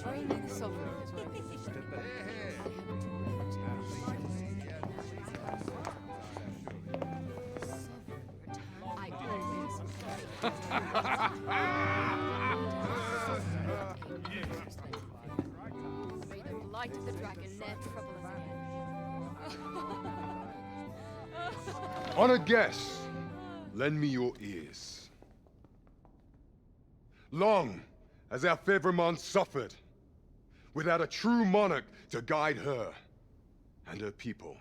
Only the sovereign is worthy. I always. May the blight of the dragon ne'er trouble us again. Honored guests, lend me your ears. Long has our Fevrimon suffered, without a true monarch to guide her and her people.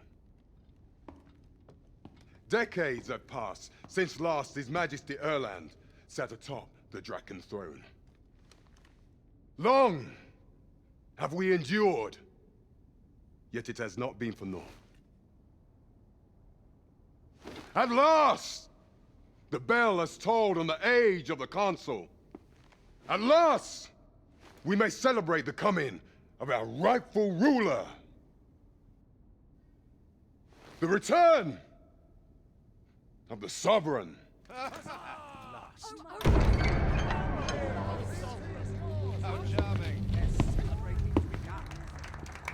Decades have passed since last His Majesty Erland sat atop the Draken throne. Long have we endured, yet it has not been for naught. At last, the bell has tolled on the age of the Council. At last, we may celebrate the coming of our rightful ruler. The return of the Sovereign. How charming.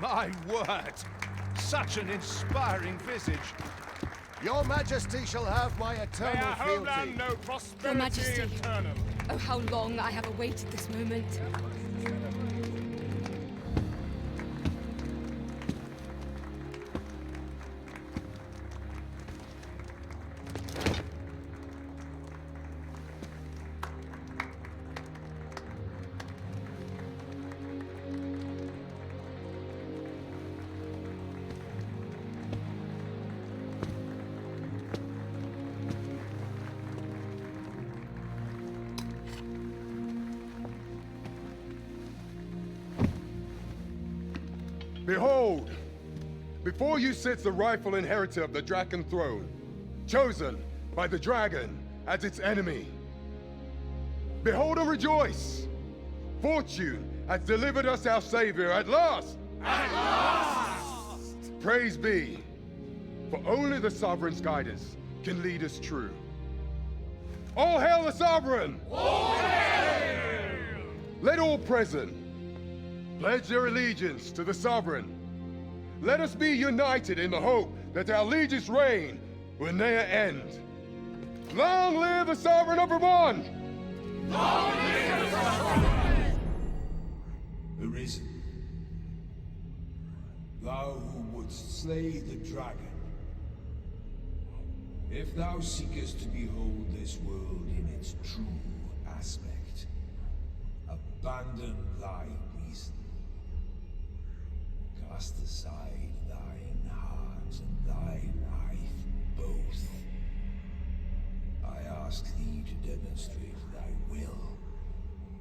My word! Such an inspiring visage. Your Majesty shall have my eternal May our homeland fealty. know prosperity Your Majesty. eternal. Oh, how long I have awaited this moment. Behold, before you sits the rightful inheritor of the Draken throne, chosen by the dragon as its enemy. Behold and rejoice! Fortune has delivered us our savior at last! At last! Praise be, for only the sovereign's guidance can lead us true. All hail the sovereign! All hail! Let all present pledge their allegiance to the sovereign. Let us be united in the hope that our liege's reign will ne'er end. Long live the sovereign of Vermont! Long live the sovereign! Arisen, thou who wouldst slay the dragon, if thou seekest to behold this world in its true aspect, abandon thy reason. Cast aside thine heart and thy life both. I ask thee to demonstrate thy will,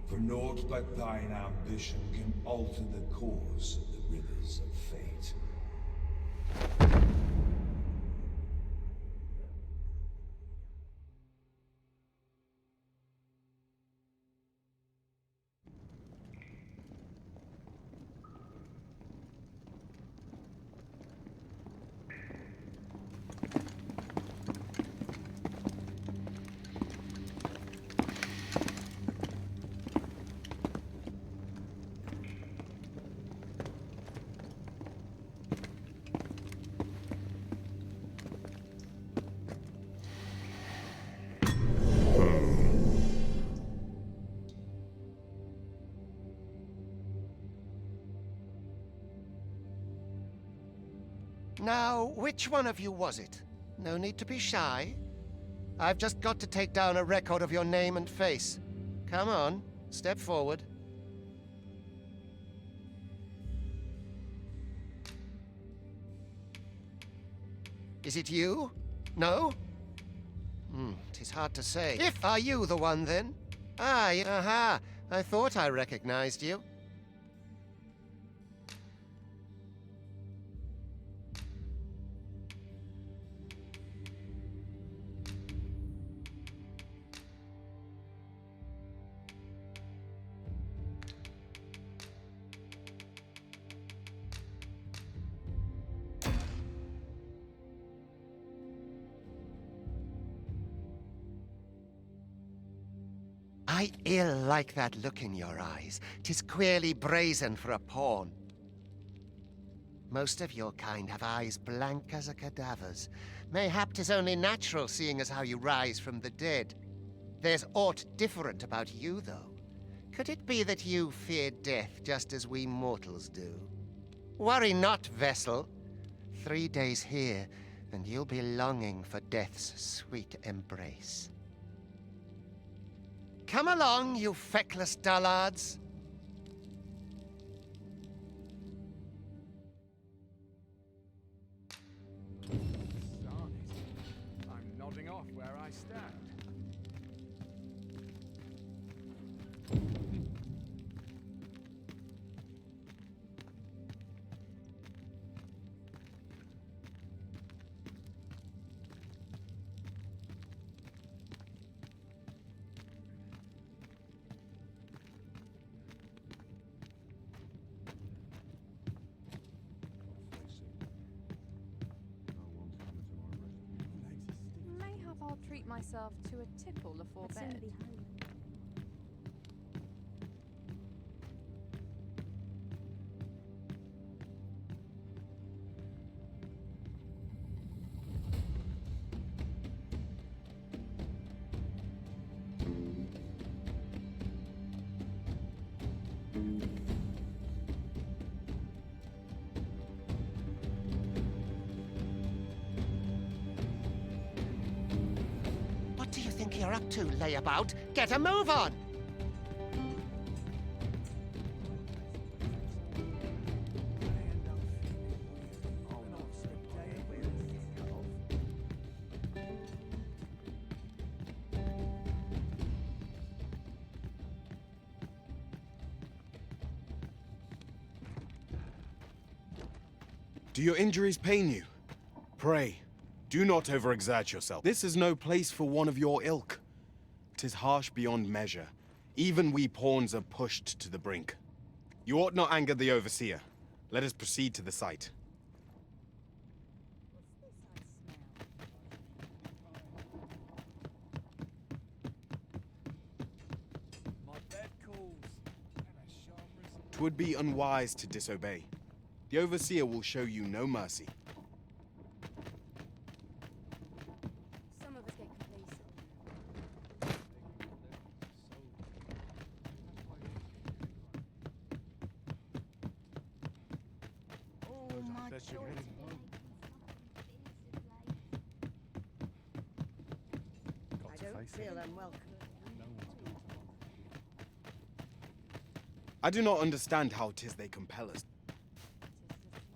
for naught but thine ambition can alter the course of the rivers of fate. Now, which one of you was it? No need to be shy. I've just got to take down a record of your name and face. Come on, step forward. Is it you? No? 'Tis hard to say. If are you the one, then? Ah, aha. I thought I recognized you. I ill like that look in your eyes. 'Tis queerly brazen for a pawn. Most of your kind have eyes blank as a cadaver's. Mayhap 'tis only natural, seeing as how you rise from the dead. There's aught different about you, though. Could it be that you fear death just as we mortals do? Worry not, vessel. 3 days here, and you'll be longing for death's sweet embrace. Come along, you feckless dullards. I'm nodding off where I stand. Mayhap I'll treat myself to a tipple afore bed. What do you think you're up to, layabout? Get a move on! Do your injuries pain you? Pray, do not overexert yourself. This is no place for one of your ilk. 'Tis harsh beyond measure. Even we pawns are pushed to the brink. You ought not anger the overseer. Let us proceed to the site. My bed calls. And a sharp result. 'Twould be unwise to disobey. The overseer will show you no mercy. Some of us get complacent. Oh, my joy. I don't feel unwelcome. I do not understand how 'tis they compel us.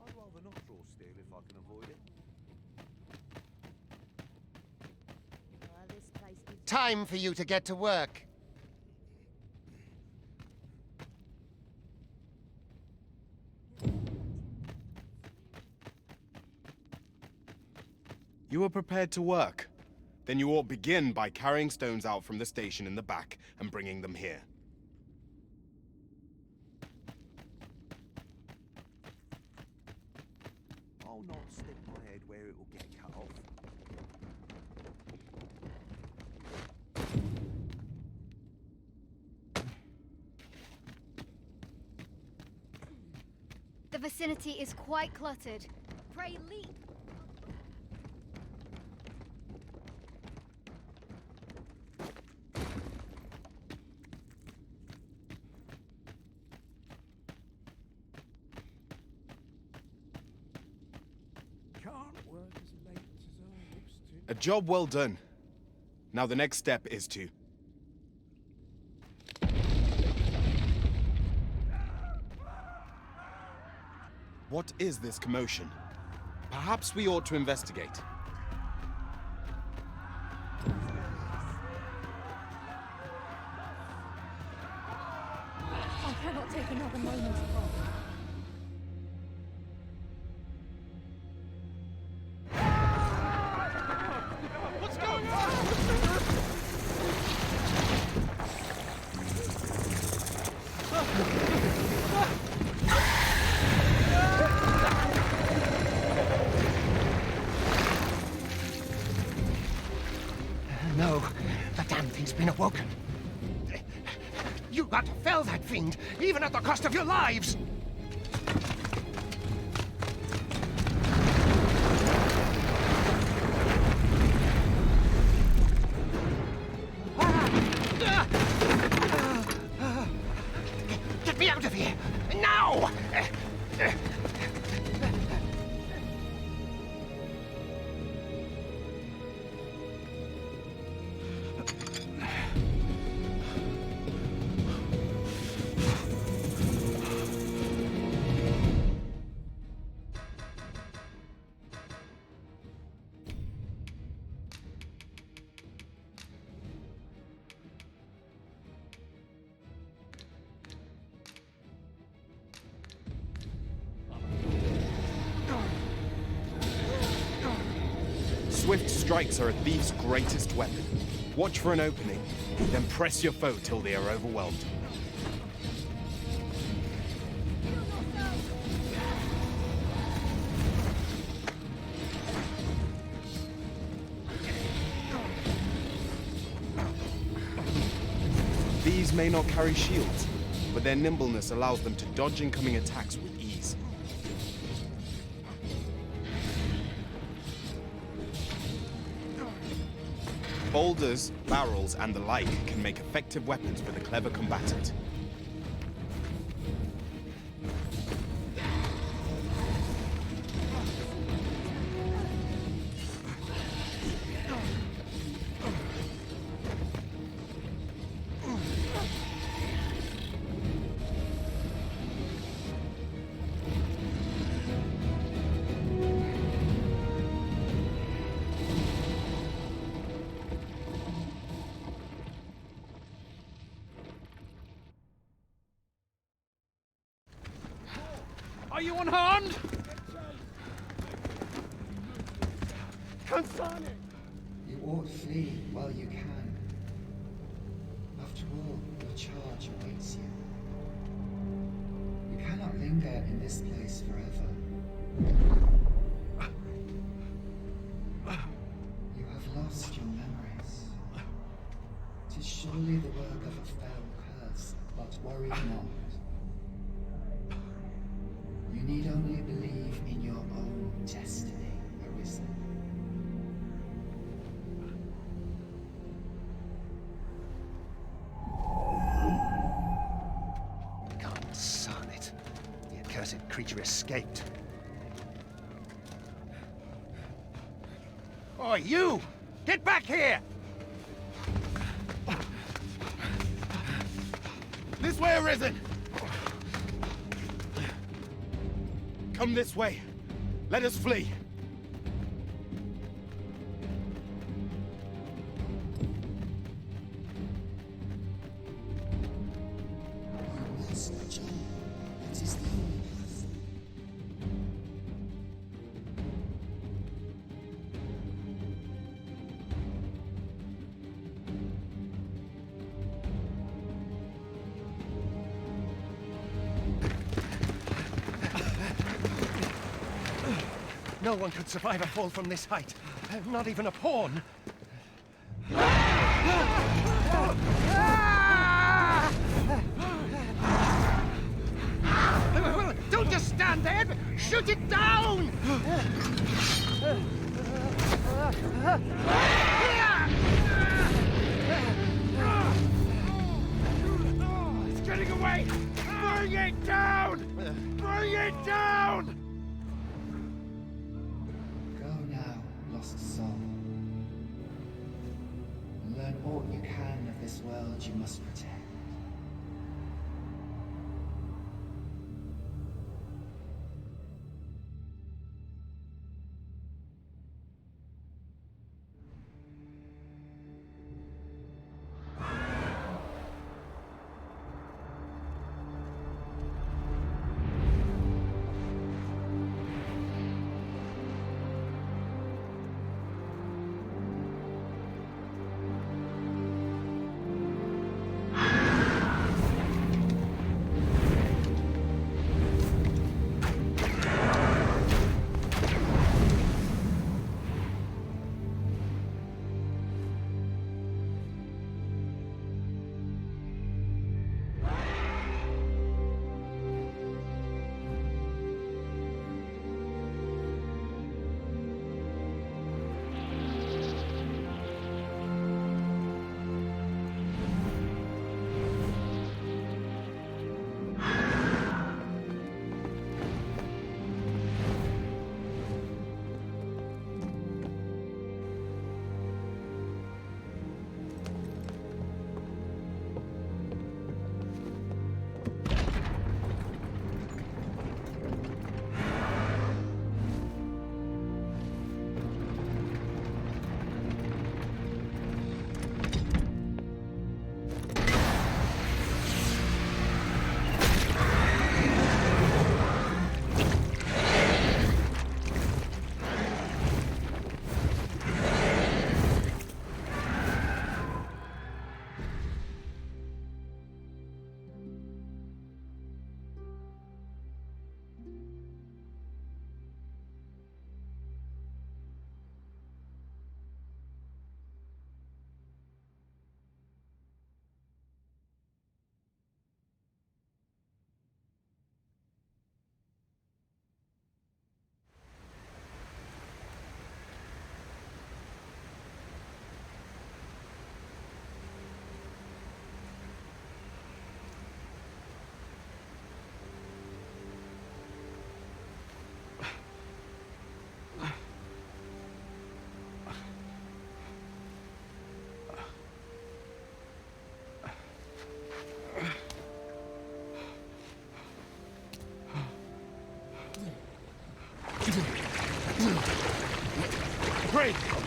I'd rather not draw steel if I can avoid it. This place is Time for you to get to work. You are prepared to work? Then you ought begin by carrying stones out from the station in the back and bringing them here. I'll not stick my head where it will get cut off. The vicinity is quite cluttered. Pray leap. Can't work as late as I used to. A job well done. Now the next step is to... What is this commotion? Perhaps we ought to investigate. I cannot take another moment of What's going on? No, the damn thing's been awoken. You got to fell that fiend, even at the cost of your lives! Get me out of here! Now! Swift strikes are a thief's greatest weapon. Watch for an opening, then press your foe till they are overwhelmed. These may not carry shields, but their nimbleness allows them to dodge incoming attacks with ease. Boulders, barrels, and the like can make effective weapons for the clever combatant. Are you unharmed? You ought flee while you can. After all, your charge awaits you. You cannot linger in this place forever. You have lost your memories. 'Tis surely the work of a fell curse, but worry not. You need only believe in your own destiny, Arisen. Consign it. The accursed creature escaped. Oh, you! Get back here! This way, Arisen! Come this way. Let us flee. No one could survive a fall from this height. Not even a pawn. Don't just stand there! Shoot it down! It's getting away! Bring it down! Bring it down! Go now, lost soul. Learn all you can of this world you must protect.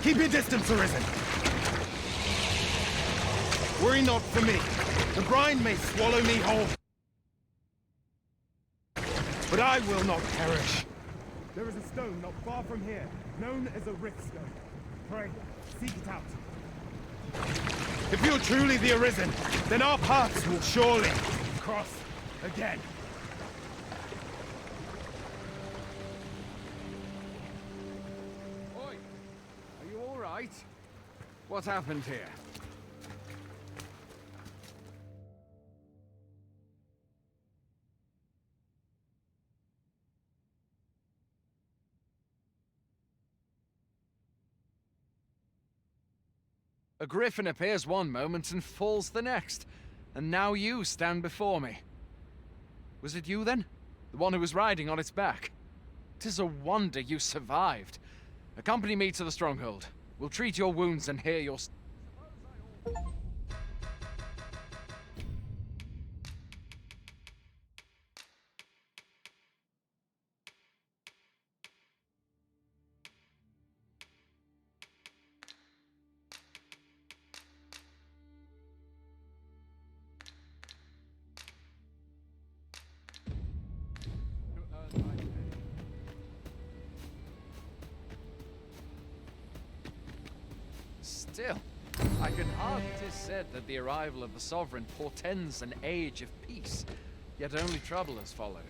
Keep your distance, Arisen! Worry not for me. The brine may swallow me whole. But I will not perish. There is a stone not far from here, known as a rift stone. Pray, seek it out. If you're truly the Arisen, then our paths will surely Cross again. Oi! Are you all right? What happened here? A griffin appears one moment and falls the next. And now you stand before me. Was it you then? The one who was riding on its back? 'Tis a wonder you survived. Accompany me to the stronghold. We'll treat your wounds and hear your... Still, I can hardly. It is said that the arrival of the Sovereign portends an age of peace, yet only trouble has followed.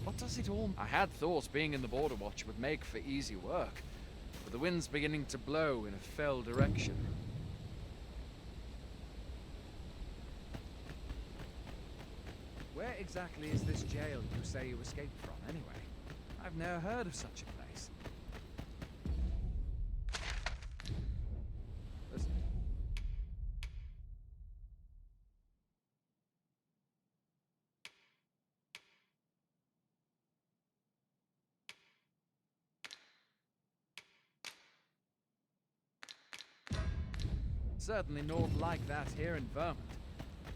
What does it all... I had thought being in the Border Watch would make for easy work, but the wind's beginning to blow in a fell direction. Where exactly is this jail you say you escaped from, anyway? I've never heard of such a place. Certainly naught like that here in Vermont.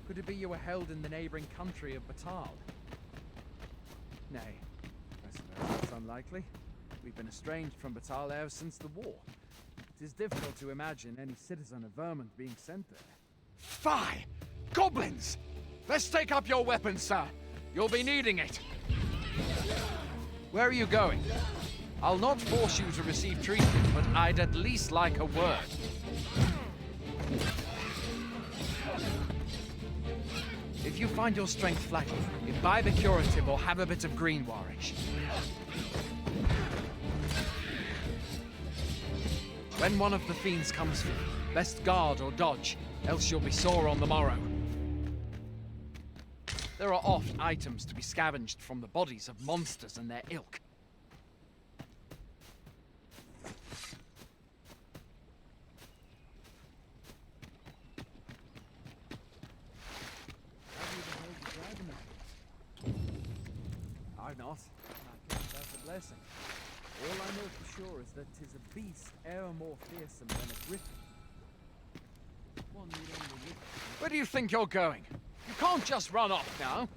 Could it be you were held in the neighboring country of Batal? Nay, I suppose that's unlikely. We've been estranged from Batal ever since the war. It is difficult to imagine any citizen of Vermont being sent there. Fie! Goblins! Let's take up your weapons, sir. You'll be needing it. Where are you going? I'll not force you to receive treatment, but I'd at least like a word. If you find your strength flagging, imbibe a curative or have a bit of greenwarish. When one of the fiends comes for you, best guard or dodge, else you'll be sore on the morrow. There are oft items to be scavenged from the bodies of monsters and their ilk. I've not. I guess that's a blessing. All I know for sure is that 'tis a beast e'er more fearsome than a griffin. One you'd only live. Where do you think you're going? You can't just run off now.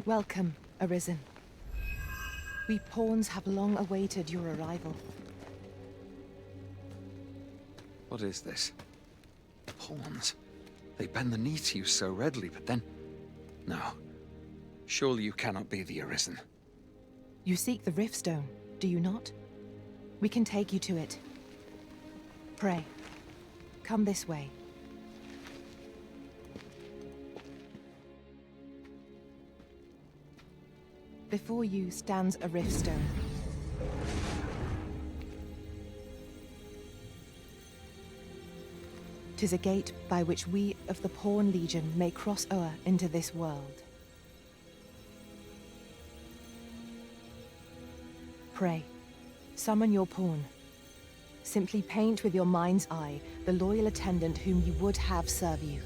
Welcome, Arisen. We pawns have long awaited your arrival. What is this? Pawns. They bend the knee to you so readily, but then... No. Surely you cannot be the Arisen. You seek the Riftstone, do you not? We can take you to it. Pray. Come this way. Before you stands a Riftstone. "'Tis a gate by which we of the Pawn Legion may cross o'er into this world. Pray, summon your pawn. Simply paint with your mind's eye the loyal attendant whom you would have serve you.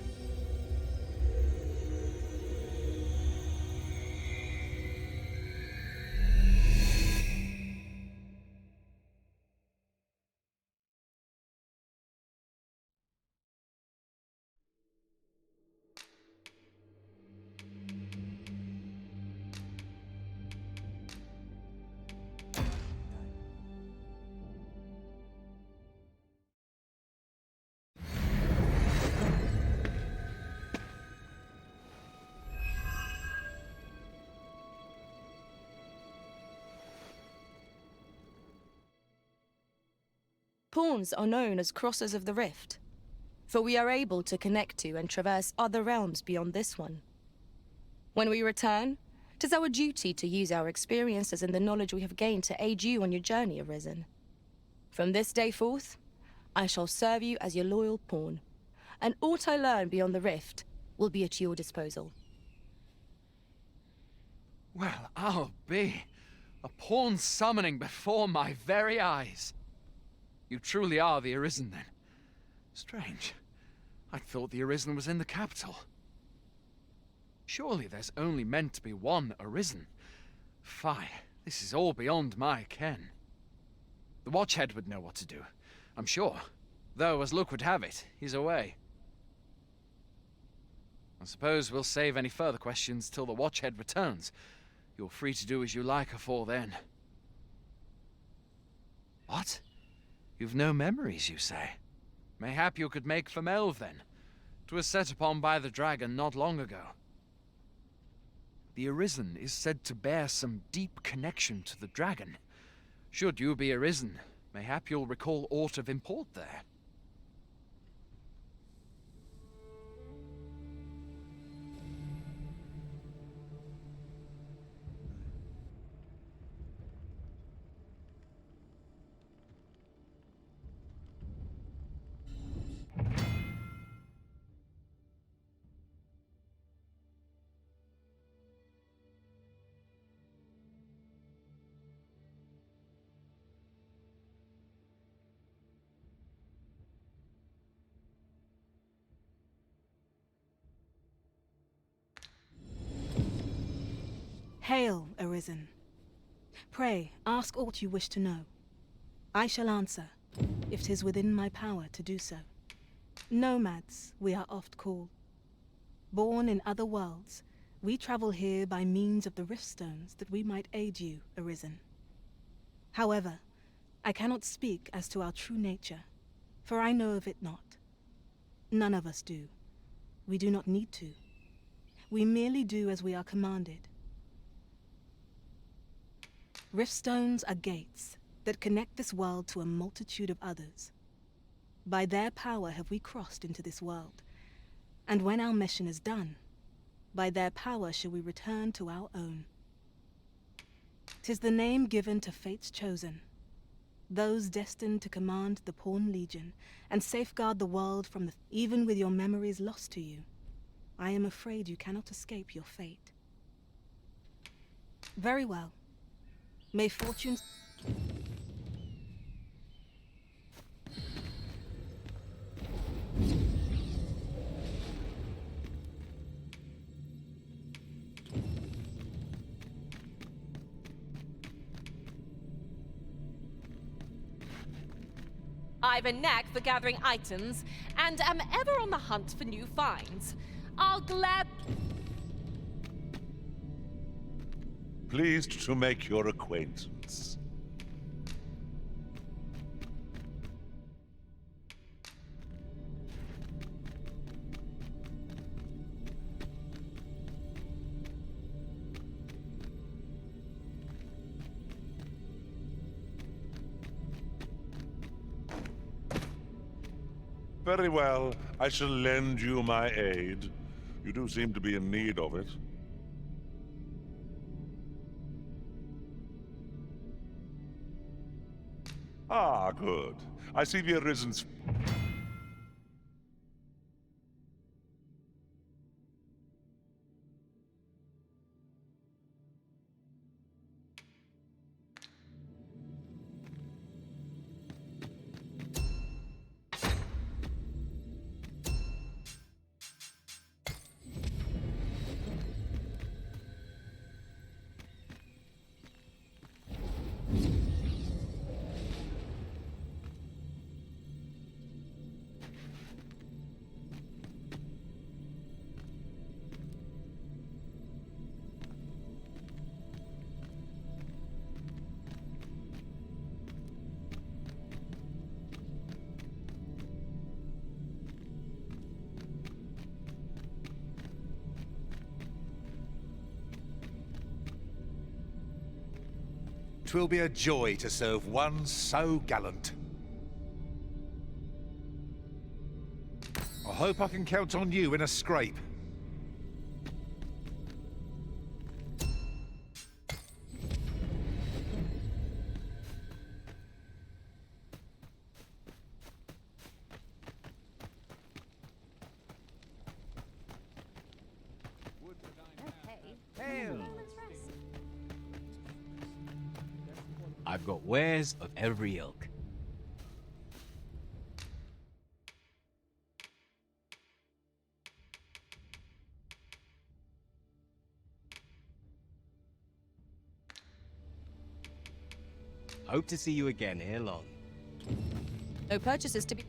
Pawns are known as Crossers of the Rift, for we are able to connect to and traverse other realms beyond this one. When we return, 'tis our duty to use our experiences and the knowledge we have gained to aid you on your journey, Arisen. From this day forth, I shall serve you as your loyal pawn, and aught I learn beyond the Rift will be at your disposal. Well, I'll be. A pawn summoning before my very eyes. You truly are the Arisen, then. Strange. I thought the Arisen was in the capital. Surely there's only meant to be one Arisen. Fie, this is all beyond my ken. The Watchhead would know what to do, I'm sure. Though, as luck would have it, he's away. I suppose we'll save any further questions till the Watchhead returns. You're free to do as you like afore then. What? You've no memories, you say? Mayhap you could make for Melve, then. 'Twas set upon by the dragon not long ago. The Arisen is said to bear some deep connection to the dragon. Should you be Arisen, mayhap you'll recall aught of import there. Hail, Arisen. Pray, ask aught you wish to know. I shall answer, if 'tis within my power to do so. Nomads, we are oft called. Born in other worlds, we travel here by means of the Riftstones that we might aid you, Arisen. However, I cannot speak as to our true nature, for I know of it not. None of us do. We do not need to. We merely do as we are commanded. Riftstones are gates that connect this world to a multitude of others. By their power have we crossed into this world, and when our mission is done, by their power shall we return to our own. 'Tis the name given to fate's chosen, those destined to command the Pawn Legion and safeguard the world from the... Even with your memories lost to you, I am afraid you cannot escape your fate. Very well. May fortune... I've a knack for gathering items, and am ever on the hunt for new finds. I'll glad... Pleased to make your acquaintance. Very well. I shall lend you my aid. You do seem to be in need of it. Ah, good. I see the Arisen's... Twill be a joy to serve one so gallant. I hope I can count on you in a scrape. I've got wares of every ilk. Hope to see you again ere long. No purchases to be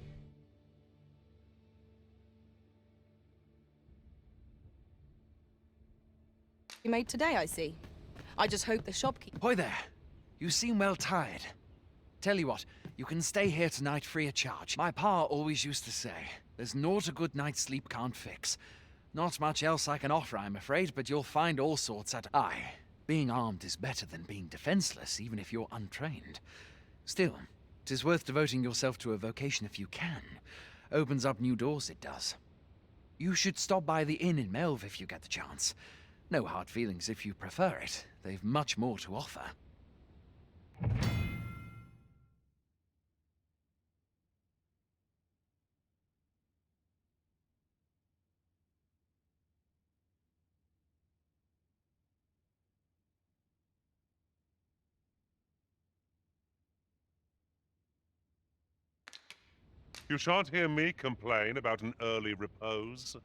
made today, I see. I just hope the shopkeeper... Hoy there. You seem well tired. Tell you what, you can stay here tonight free of charge. My pa always used to say, there's naught a good night's sleep can't fix. Not much else I can offer, I'm afraid, but you'll find all sorts at... Aye, being armed is better than being defenseless, even if you're untrained. Still, 'tis worth devoting yourself to a vocation if you can. Opens up new doors, it does. You should stop by the inn in Melve if you get the chance. No hard feelings if you prefer it. They've much more to offer. You shan't hear me complain about an early repose.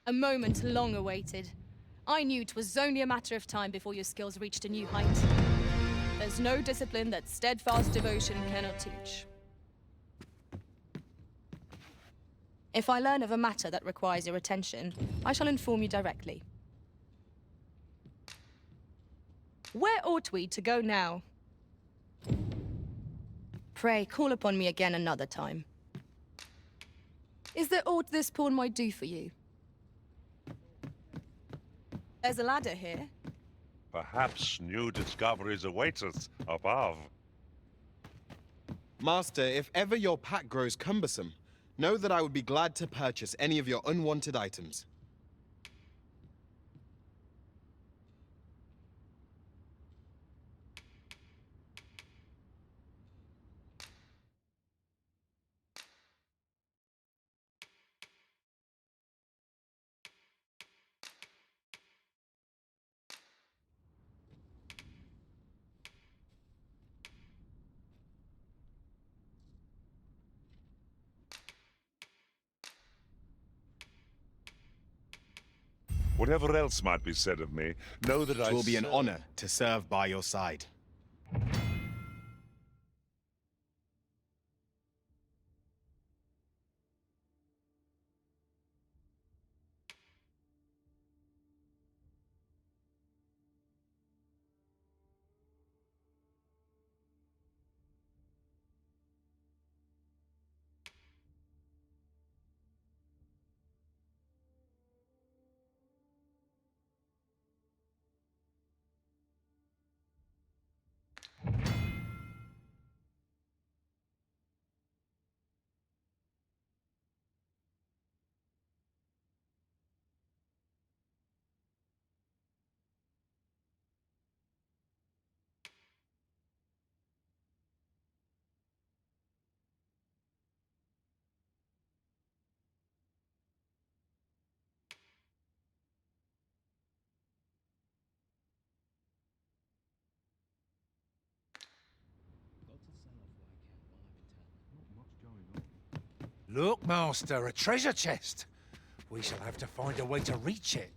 A moment long awaited. I knew 'twas only a matter of time before your skills reached a new height. There's no discipline that steadfast devotion cannot teach. If I learn of a matter that requires your attention, I shall inform you directly. Where ought we to go now? Pray, call upon me again another time. Is there aught this pawn might do for you? There's a ladder here. Perhaps new discoveries await us above. Master, if ever your pack grows cumbersome, know that I would be glad to purchase any of your unwanted items. Whatever else might be said of me, know that It will be an honor to serve by your side. Look, Master, a treasure chest. We shall have to find a way to reach it.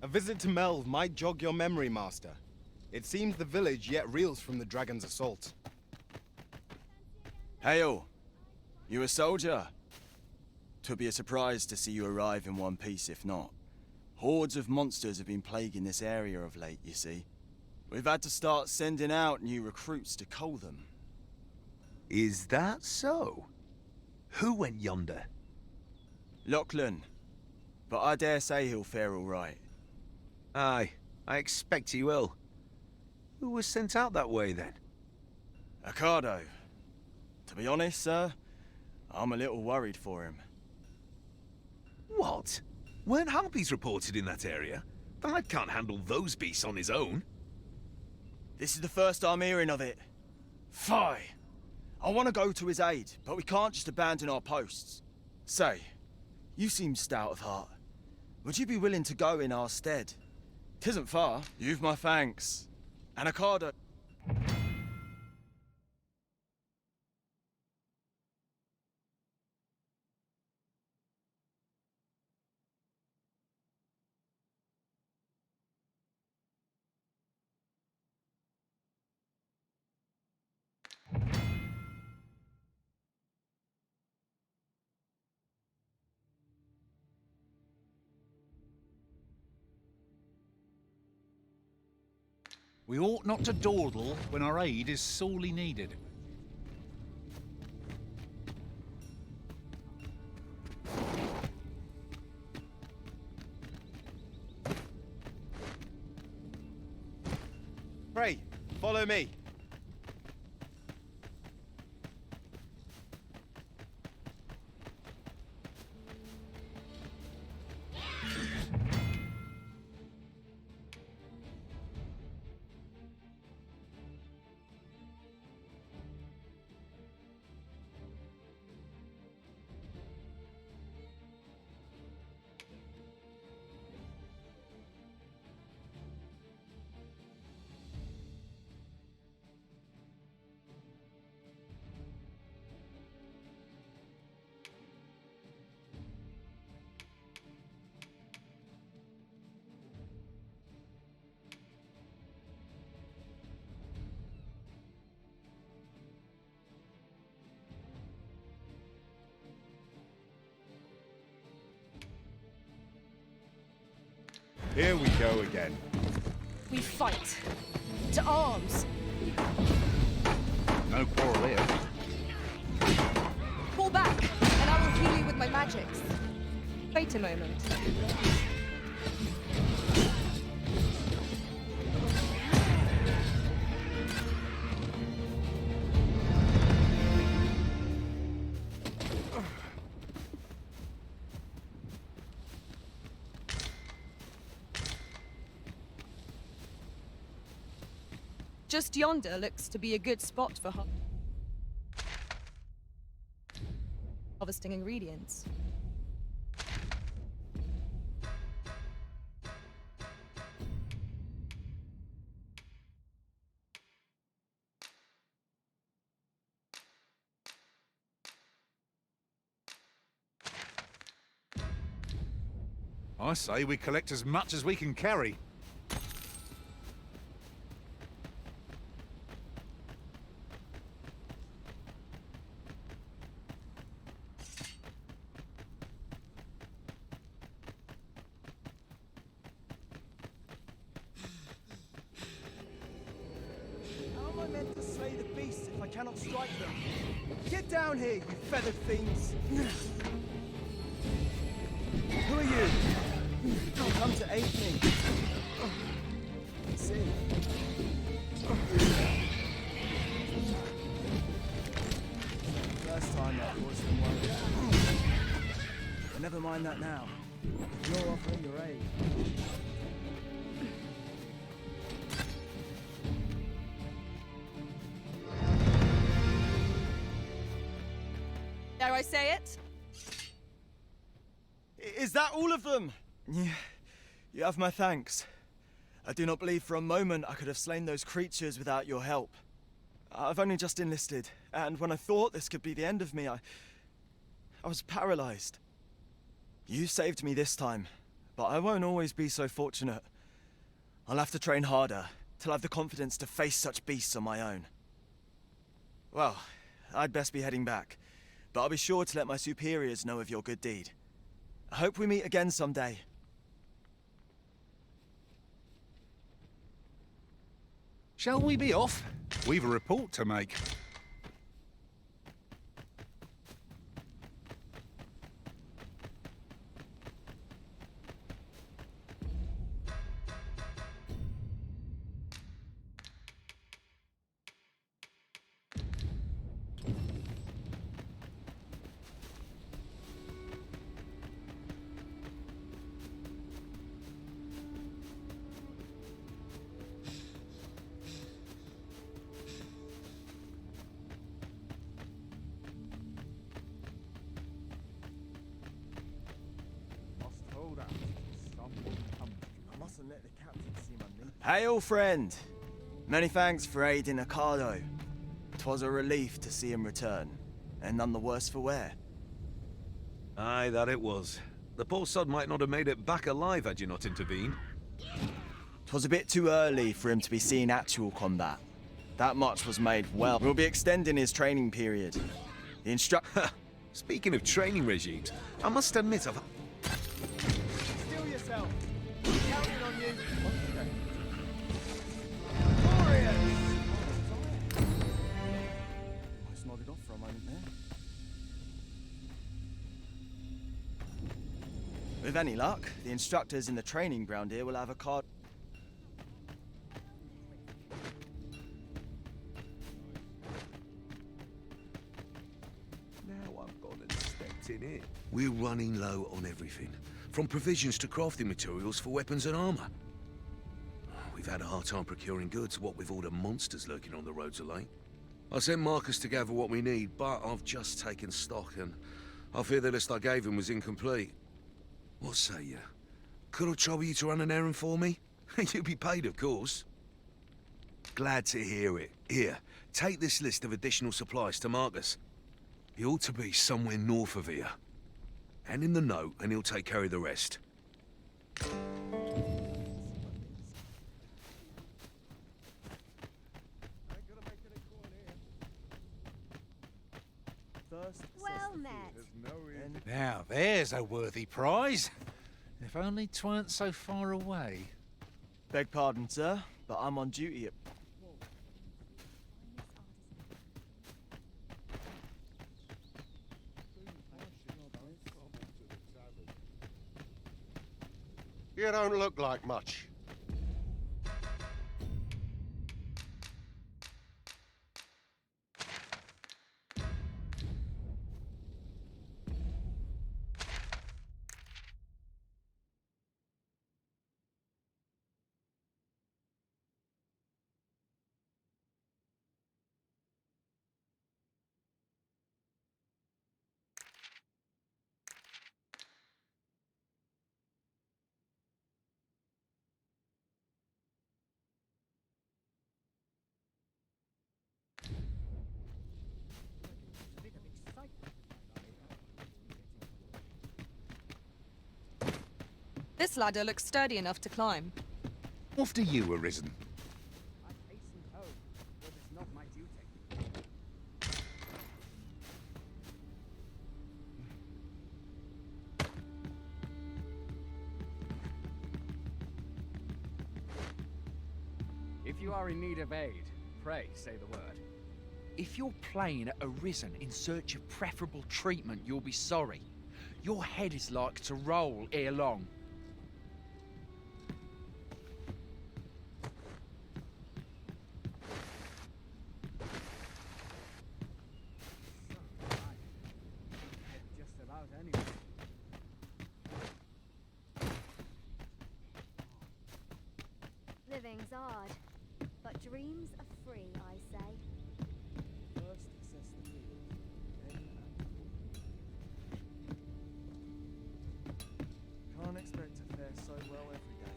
A visit to Melve might jog your memory, Master. It seems the village yet reels from the dragon's assault. Hail! You a soldier? 'Twould be a surprise to see you arrive in one piece, if not. Hordes of monsters have been plaguing this area of late, you see. We've had to start sending out new recruits to cull them. Is that so? Who went yonder? Lachlan. But I dare say he'll fare all right. Aye, I expect he will. Who was sent out that way, then? Ocado. To be honest, sir, I'm a little worried for him. What? Weren't harpies reported in that area? The lad can't handle those beasts on his own. This is the first I'm hearing of it. Fie! I want to go to his aid, but we can't just abandon our posts. Say, you seem stout of heart. Would you be willing to go in our stead? 'Tisn't far. You've my thanks. And Ocado. We ought not to dawdle when our aid is sorely needed. Pray, follow me. Here we go again. We fight. To arms. No quarrel here. Pull back, and I will heal you with my magics. Wait a moment. Just yonder looks to be a good spot for harvesting ingredients. I say we collect as much as we can carry. How am I meant to slay the beasts if I cannot strike them? Get down here, you feathered fiends! Who are you? Come to aid me. Let's see. First time that voice been worried. But never mind that now. You're offering your aid. Dare I say it? Is that all of them? Yeah, you have my thanks. I do not believe for a moment I could have slain those creatures without your help. I've only just enlisted, and when I thought this could be the end of me, I was paralyzed. You saved me this time, but I won't always be so fortunate. I'll have to train harder, till I've the confidence to face such beasts on my own. Well, I'd best be heading back, but I'll be sure to let my superiors know of your good deed. I hope we meet again someday. Shall we be off? We've a report to make. Hail, friend! Many thanks for aiding Ocado. 'Twas a relief to see him return, and none the worse for wear. Aye, that it was. The poor sod might not have made it back alive had you not intervened. 'Twas a bit too early for him to be seeing actual combat. That much was made well. We'll be extending his training period. The instructor... Speaking of training regimes, I must admit I've... Still yourself. Counting on you. I just nodded off for a moment there. With any luck, the instructors in the training ground here will have a card. Now I've gone and stepped in here. We're running low on everything, from provisions to crafting materials for weapons and armor. We've had a hard time procuring goods, what with all the monsters lurking on the roads of late. I sent Marcus to gather what we need, but I've just taken stock and I fear the list I gave him was incomplete. What say you? Could I trouble you to run an errand for me? You'll be paid, of course. Glad to hear it. Here, take this list of additional supplies to Marcus. He ought to be somewhere north of here. Hand him the note and he'll take care of the rest. Well met. Now, there's a worthy prize. If only 'tweren't so far away. Beg pardon, sir, but I'm on duty at... You don't look like much. This ladder looks sturdy enough to climb. After you, Arisen. I hasten home, but it's not my duty. If you are in need of aid, pray say the word. If you're playing at Arisen in search of preferable treatment, you'll be sorry. Your head is like to roll ere long. Just about anyway. Living's hard, but dreams are free, I say. First assess the field, then act. Can't expect to fare so well every day.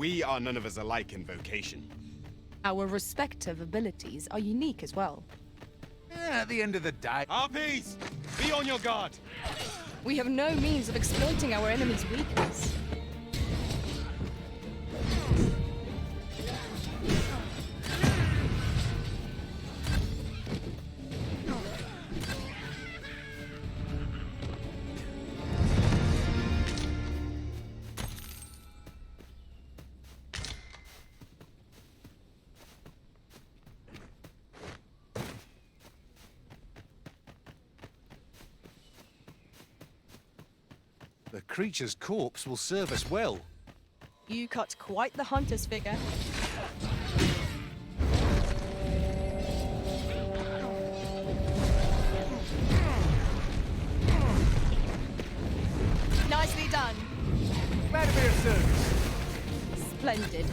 We are none of us alike in vocation. Our respective abilities are unique as well. At the end of the day... Harpies! Be on your guard! We have no means of exploiting our enemy's weakness. The creature's corpse will serve us well. You cut quite the hunter's figure. Nicely done. Glad to be of service. Splendid.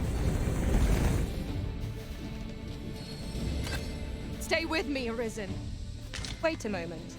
Stay with me, Arisen. Wait a moment.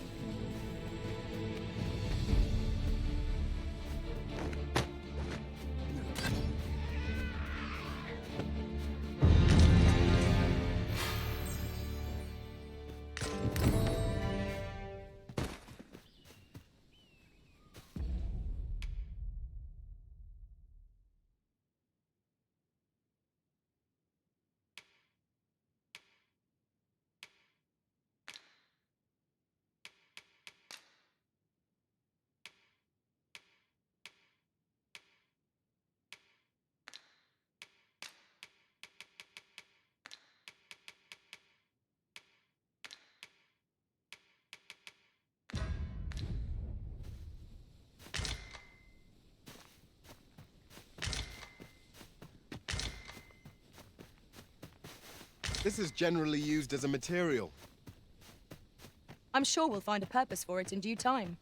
This is generally used as a material. I'm sure we'll find a purpose for it in due time.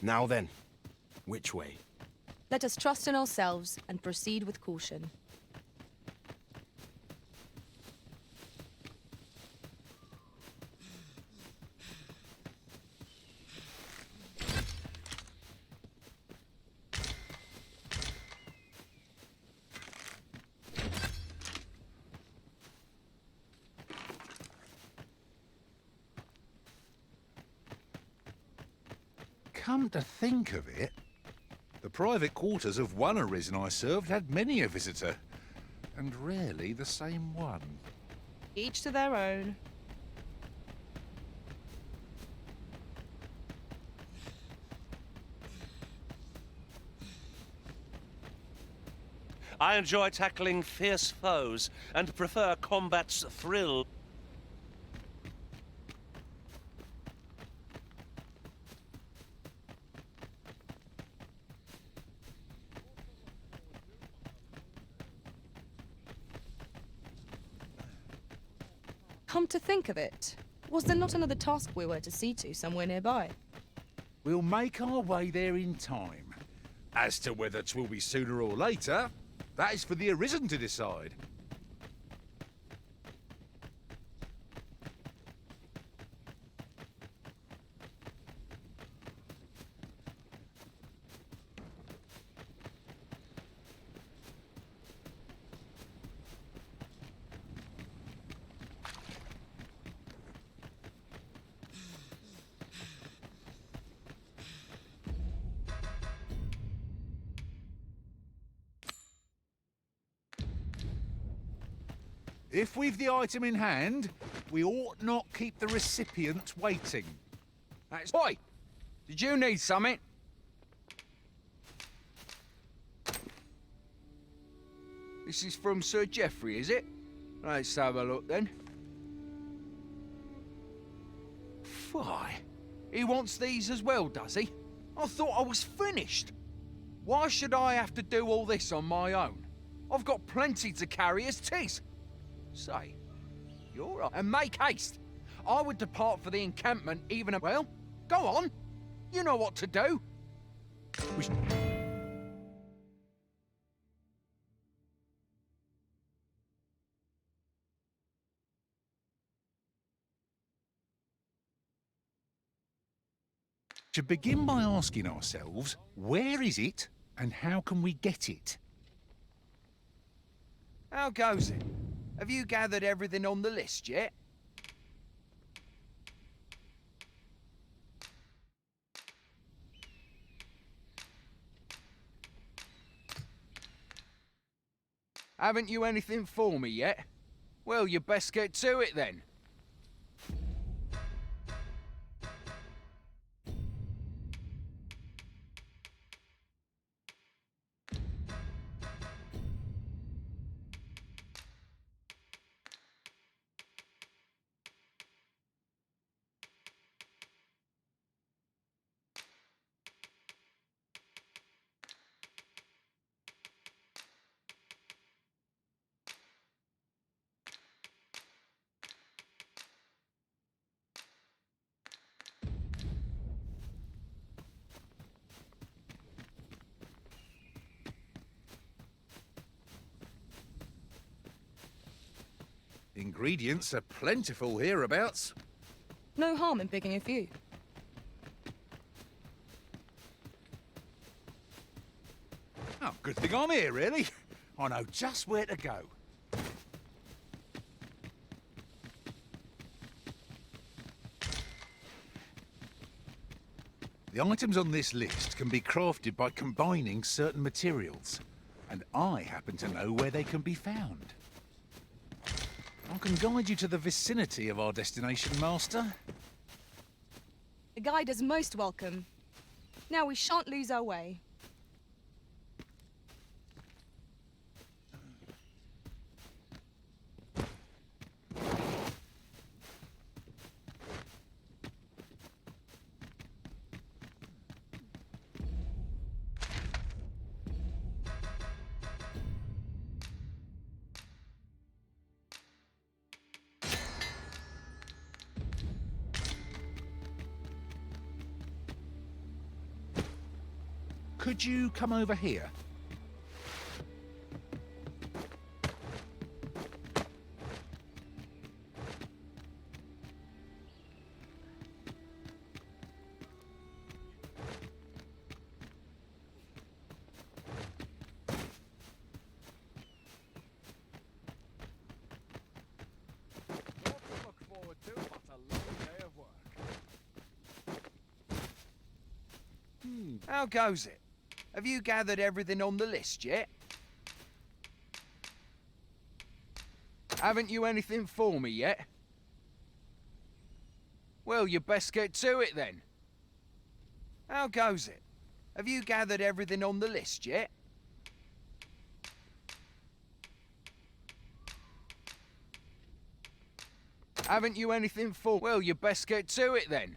Now then, which way? Let us trust in ourselves and proceed with caution. Come to think of it, the private quarters of one Arisen I served had many a visitor, and rarely the same one. Each to their own. I enjoy tackling fierce foes and prefer combat's thrill. Come to think of it, was there not another task we were to see to somewhere nearby? We'll make our way there in time. As to whether 'twill be sooner or later, that is for the Arisen to decide. If we've the item in hand, we ought not keep the recipient waiting. That's... Oi! Did you need something? This is from Sir Geoffrey, is it? Let's have a look then. Why? He wants these as well, does he? I thought I was finished. Why should I have to do all this on my own? I've got plenty to carry as 'tis. Say, you're right. And make haste. I would depart for the encampment even... Well, go on. You know what to do. To begin by asking ourselves, where is it and how can we get it? How goes it? Have you gathered everything on the list yet? Haven't you anything for me yet? Well, you best get to it then. Ingredients are plentiful hereabouts. No harm in picking a few. Oh, good thing I'm here, really. I know just where to go. The items on this list can be crafted by combining certain materials, and I happen to know where they can be found. I can guide you to the vicinity of our destination, Master. A guide is most welcome. Now we shan't lose our way. Could you come over here? How goes it? Have you gathered everything on the list yet? Haven't you anything for me yet? Well, you best get to it then. How goes it? Have you gathered everything on the list yet? Haven't you anything for... Well, you best get to it then.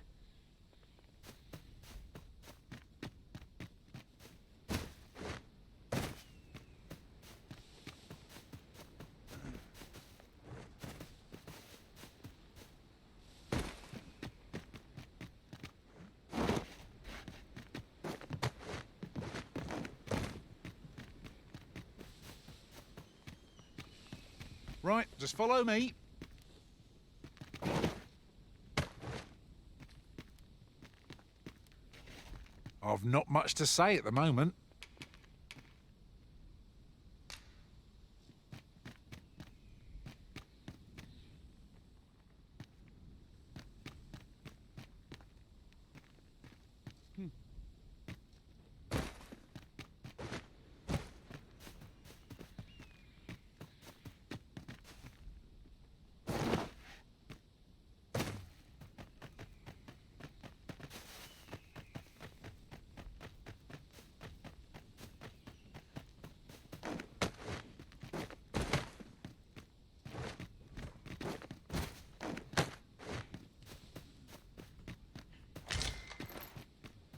Right, just follow me. I've not much to say at the moment.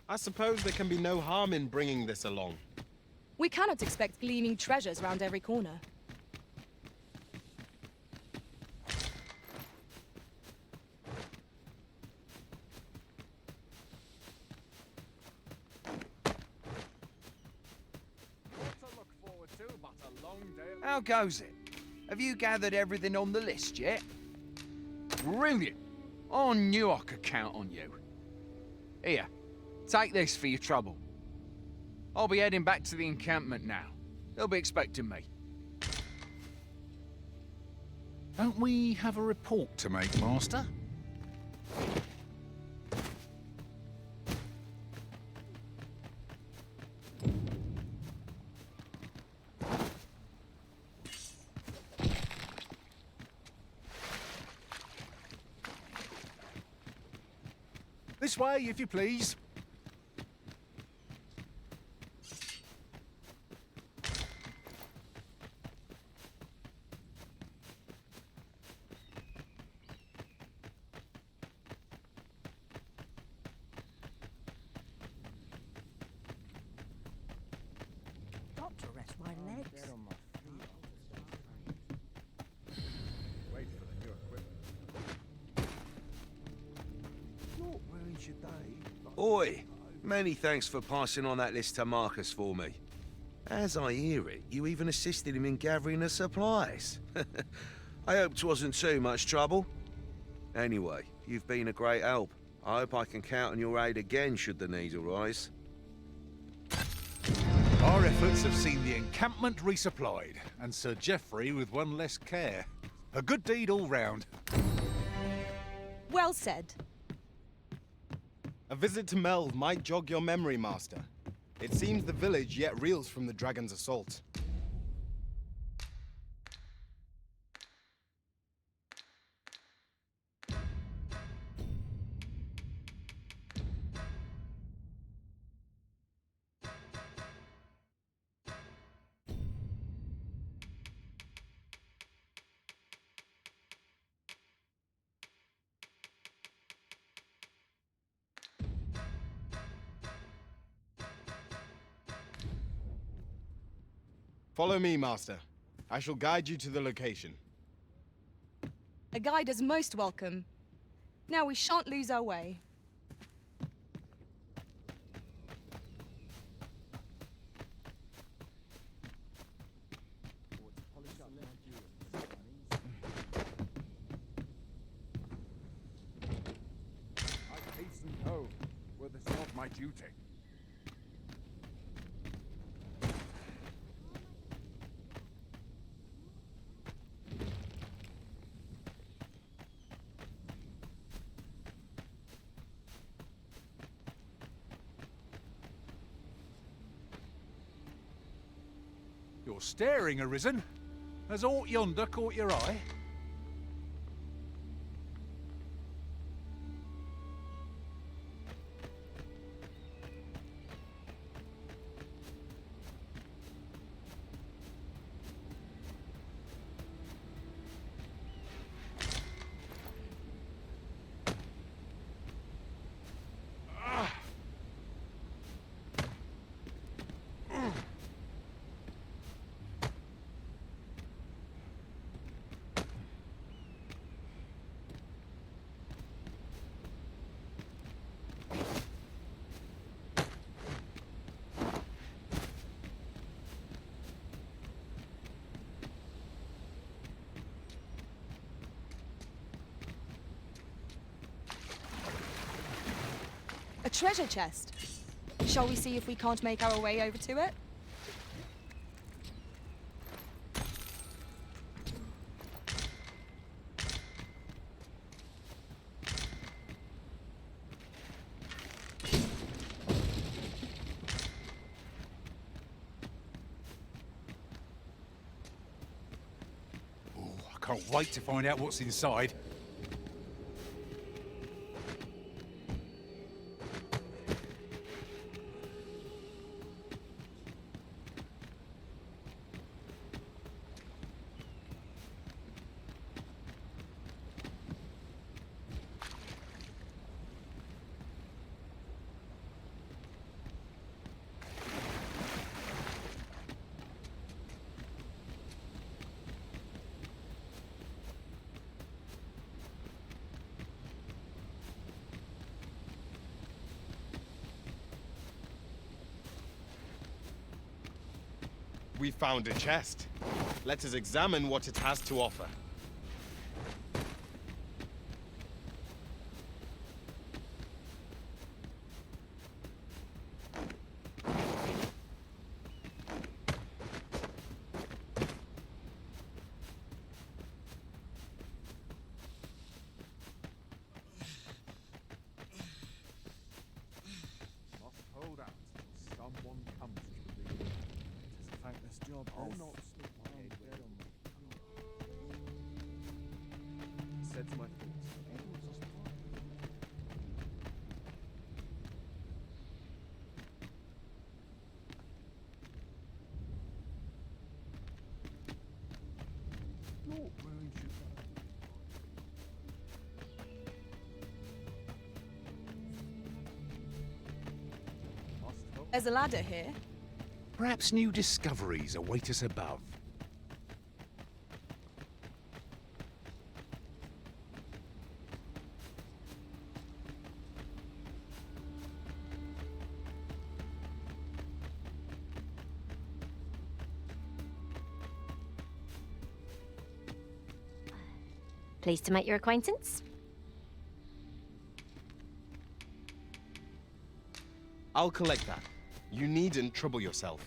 I suppose there can be no harm in bringing this along. We cannot expect gleaming treasures round every corner. How goes it? Have you gathered everything on the list yet? Brilliant! I knew I could count on you. Here, take this for your trouble. I'll be heading back to the encampment now. They'll be expecting me. Don't we have a report to make, Master? This way, if you please. Got to rest my legs. Wait for the new equipment. Not wearing today. Oi! Many thanks for passing on that list to Marcus for me. As I hear it, you even assisted him in gathering the supplies. I hope 'twasn't too much trouble. Anyway, you've been a great help. I hope I can count on your aid again should the need arise. Our efforts have seen the encampment resupplied, and Sir Geoffrey with one less care. A good deed all round. Well said. A visit to Meld might jog your memory, Master. It seems the village yet reels from the dragon's assault. Follow me, Master. I shall guide you to the location. A guide is most welcome. Now we shan't lose our way. I hasten home, were this not my duty. You're staring, Arisen. Has aught yonder caught your eye? A treasure chest. Shall we see if we can't make our way over to it? I can't wait to find out what's inside. we found a chest. Let us examine what it has to offer. Hold out. Someone comes to the. It's a thankless job. I'll this. not stick my head where said to my thoughts. There's a ladder here. Perhaps new discoveries await us above. Pleased to make your acquaintance. I'll collect that. You needn't trouble yourself.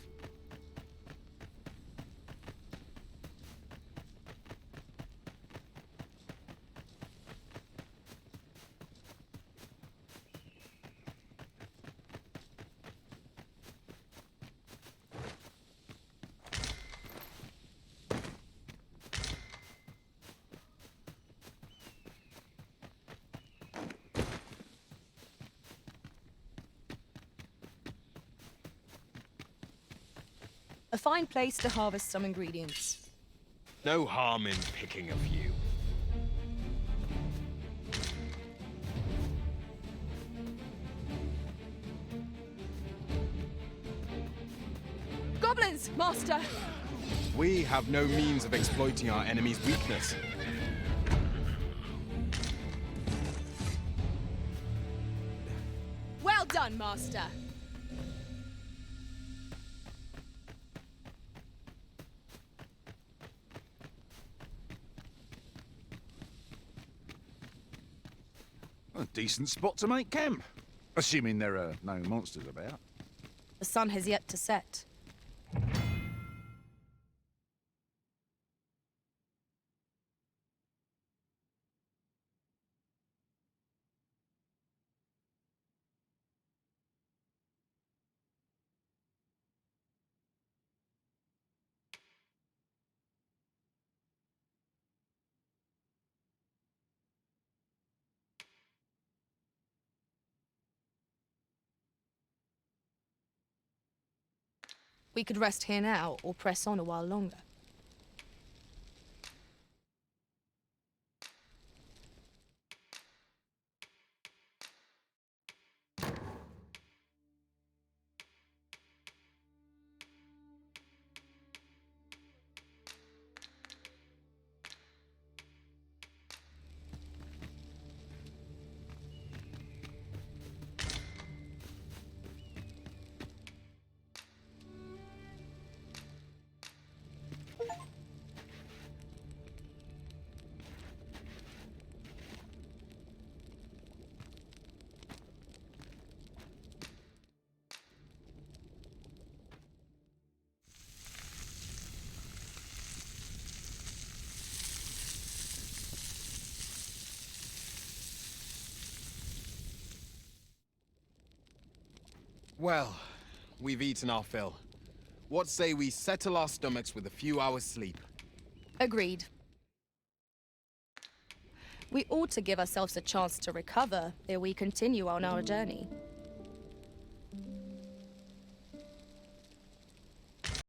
A fine place to harvest some ingredients. No harm in picking a few. Goblins, Master! We have no means of exploiting our enemy's weakness. Well done, Master! A decent spot to make camp. Assuming there are no monsters about. The sun has yet to set. We could rest here now, or press on a while longer. Well, we've eaten our fill. What say we settle our stomachs with a few hours' sleep? Agreed. We ought to give ourselves a chance to recover ere we continue on our journey.